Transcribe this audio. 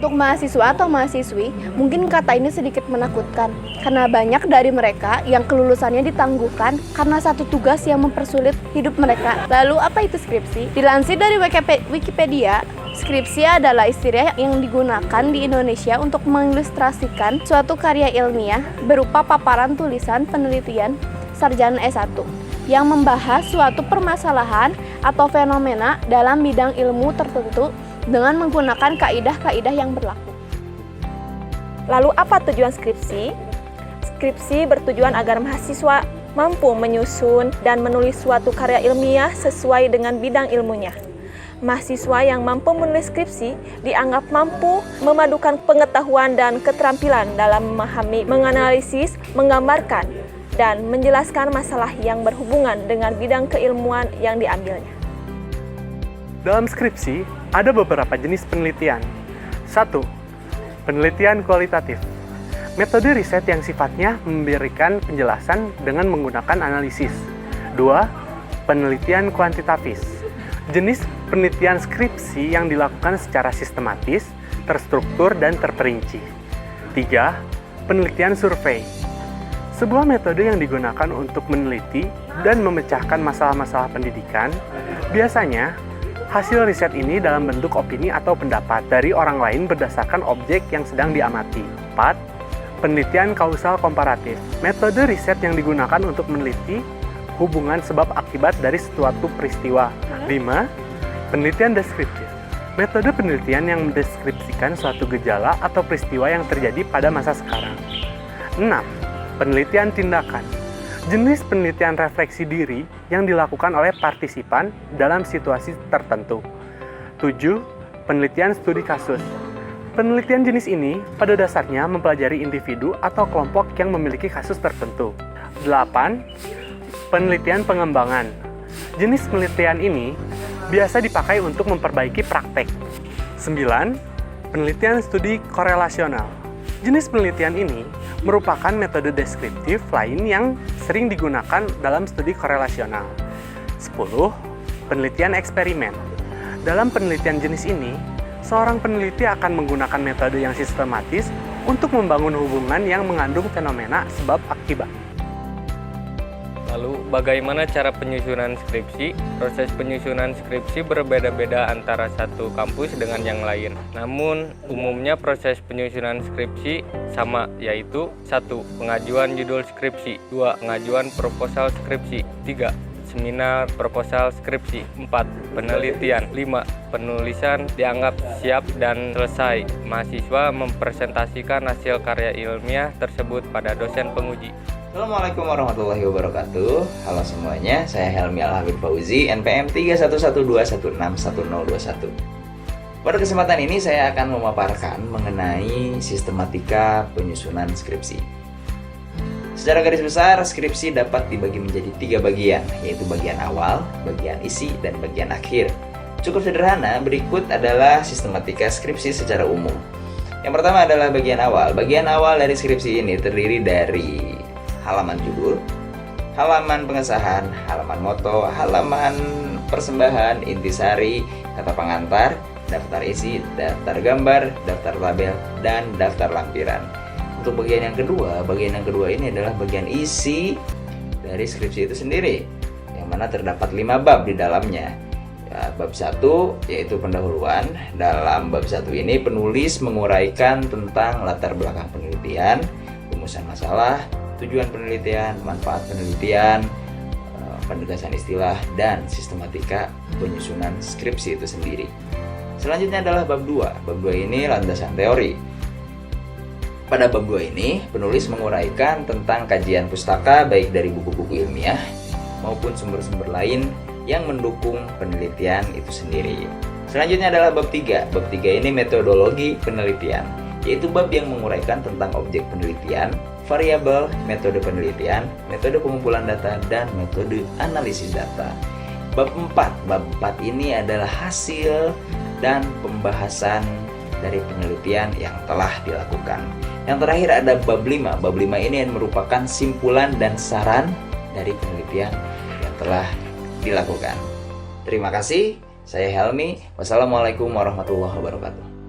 Untuk mahasiswa atau mahasiswi, mungkin kata ini sedikit menakutkan, karena banyak dari mereka yang kelulusannya ditangguhkan karena satu tugas yang mempersulit hidup mereka. Lalu apa itu skripsi? Dilansir dari Wikipedia, skripsi adalah istilah yang digunakan di Indonesia untuk mengilustrasikan suatu karya ilmiah berupa paparan tulisan penelitian sarjana S1 yang membahas suatu permasalahan atau fenomena dalam bidang ilmu tertentu dengan menggunakan kaidah-kaidah yang berlaku. Lalu apa tujuan skripsi? Skripsi bertujuan agar mahasiswa mampu menyusun dan menulis suatu karya ilmiah sesuai dengan bidang ilmunya. Mahasiswa yang mampu menulis skripsi dianggap mampu memadukan pengetahuan dan keterampilan dalam memahami, menganalisis, menggambarkan, dan menjelaskan masalah yang berhubungan dengan bidang keilmuan yang diambilnya. Dalam skripsi, ada beberapa jenis penelitian. 1. Penelitian kualitatif. Metode riset yang sifatnya memberikan penjelasan dengan menggunakan analisis. 2. Penelitian kuantitatif. Jenis penelitian skripsi yang dilakukan secara sistematis, terstruktur, dan terperinci. 3. Penelitian survei. Sebuah metode yang digunakan untuk meneliti dan memecahkan masalah-masalah pendidikan. Biasanya, hasil riset ini dalam bentuk opini atau pendapat dari orang lain berdasarkan objek yang sedang diamati. 4. Penelitian kausal komparatif. Metode riset yang digunakan untuk meneliti hubungan sebab akibat dari suatu peristiwa. 5. Penelitian deskriptif. Metode penelitian yang mendeskripsikan suatu gejala atau peristiwa yang terjadi pada masa sekarang. 6. Penelitian tindakan. Jenis penelitian refleksi diri yang dilakukan oleh partisipan dalam situasi tertentu. 7. Penelitian studi kasus. Penelitian jenis ini pada dasarnya mempelajari individu atau kelompok yang memiliki kasus tertentu. 8. Penelitian pengembangan. Jenis penelitian ini biasa dipakai untuk memperbaiki praktek. 9. Penelitian studi korelasional. Jenis penelitian ini merupakan metode deskriptif lain yang sering digunakan dalam studi korelasional. 10. Penelitian eksperimen. Dalam penelitian jenis ini, seorang peneliti akan menggunakan metode yang sistematis untuk membangun hubungan yang mengandung fenomena sebab akibat. Lalu, bagaimana cara penyusunan skripsi? Proses penyusunan skripsi berbeda-beda antara satu kampus dengan yang lain. Namun, umumnya proses penyusunan skripsi sama, yaitu 1. Pengajuan judul skripsi. 2. Pengajuan proposal skripsi. 3. Seminar proposal skripsi. 4. Penelitian. 5. Penulisan dianggap siap dan selesai. Mahasiswa mempresentasikan hasil karya ilmiah tersebut pada dosen penguji. Assalamualaikum warahmatullahi wabarakatuh. Halo semuanya, saya Helmi Al-Habib Fauzi, NPM 31121611021. Pada kesempatan ini saya akan memaparkan mengenai sistematika penyusunan skripsi. Secara garis besar, skripsi dapat dibagi menjadi 3 bagian, yaitu bagian awal, bagian isi, dan bagian akhir. Cukup sederhana, berikut adalah sistematika skripsi secara umum. Yang pertama adalah bagian awal. Bagian awal dari skripsi ini terdiri dari halaman judul, halaman pengesahan, halaman moto, halaman persembahan, intisari, kata pengantar, daftar isi, daftar gambar, daftar tabel, dan daftar lampiran. Untuk bagian yang kedua ini adalah bagian isi dari skripsi itu sendiri, yang mana terdapat 5 bab di dalamnya. Bab 1 yaitu pendahuluan. Dalam bab 1 ini penulis menguraikan tentang latar belakang penelitian, rumusan masalah, tujuan penelitian, manfaat penelitian, penegasan istilah, dan sistematika penyusunan skripsi itu sendiri. Selanjutnya adalah bab 2. Bab 2 ini landasan teori. Pada bab 2 ini, penulis menguraikan tentang kajian pustaka baik dari buku-buku ilmiah maupun sumber-sumber lain yang mendukung penelitian itu sendiri. Selanjutnya adalah bab 3. Bab 3 ini metodologi penelitian, yaitu bab yang menguraikan tentang objek penelitian, variabel, metode penelitian, metode pengumpulan data, dan metode analisis data. Bab 4. Bab 4 ini adalah hasil dan pembahasan dari penelitian yang telah dilakukan. Yang terakhir ada bab 5. Bab 5 ini merupakan simpulan dan saran dari penelitian yang telah dilakukan. Terima kasih. Saya Helmi. Wassalamualaikum warahmatullahi wabarakatuh.